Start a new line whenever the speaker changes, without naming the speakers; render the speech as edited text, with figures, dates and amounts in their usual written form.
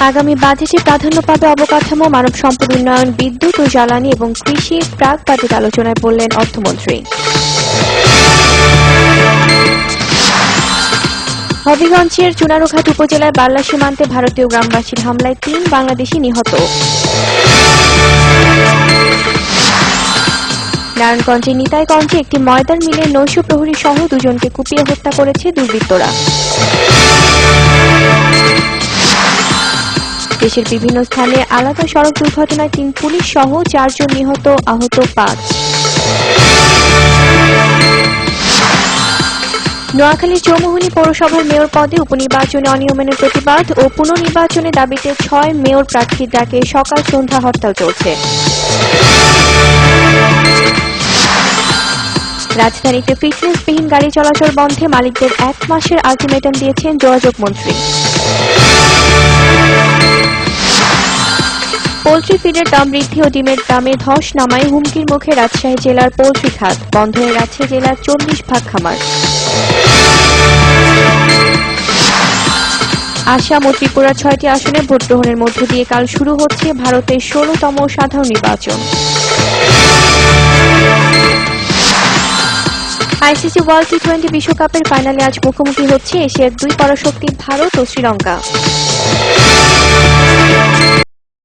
আগামী বাজেটে প্রাধান্য পাবে অবকাঠামো, মানব সম্পদ উন্নয়ন, বিদ্যুৎ ও জ্বালানি এবং কৃষি, প্রাক বাজেট আলোচনায় বললেন অর্থমন্ত্রী। হবিগঞ্জের চুনারুঘাট উপজেলার বাল্লা সীমান্তে ভারতীয় গ্রামবাসীর হামলায় ৩ বাংলাদেশি নিহত। নারায়ণগঞ্জের নিতাইগঞ্জে একটি ময়দার মিলে নৈশ প্রহরী সহ ২ জনকে কুপিয়ে হত্যা করেছে দুর্বৃত্তরা। দেশের বিভিন্ন স্থানে আলাদা সড়ক দুর্ঘটনায় ৩ পুলিশ সহ ৪ জন নিহত, আহত ৫। নোয়াখালীর চৌমুহনী পৌরসভার মেয়র পদে উপনির্বাচনে অনিয়মের প্রতিবাদ ও পুনর্নির্বাচনের দাবিতে ৬ মেয়র প্রার্থীর ডাকে সকাল সন্ধ্যা হরতাল চলছে। রাজধানীতে ফিটনেসবিহীন গাড়ি চলাচল বন্ধে মালিকদের ১ মাসের আলটিমেটাম দিয়েছেন যোগাযোগ মন্ত্রী। পোল্ট্রি ফিডের দাম বৃদ্ধি ও ডিমের দামে ধস নামায় হুমকির মুখে রাজশাহী জেলার পোল্ট্রি খাত, বন্ধ হয়ে যাচ্ছে জেলার ৪০ ভাগ খামার। আসাম ও ত্রিপুরার ৬টি আসনে ভোট গ্রহণের মধ্য দিয়ে কাল শুরু হচ্ছে ভারতের ১৬তম সাধারণ নির্বাচন। আইসিসি ওয়ার্ল্ড টি-20 বিশ্বকাপের ফাইনালে আজ মুখোমুখি হচ্ছে এশিয়ার ২ পরাশক্তি ভারত ও শ্রীলঙ্কা।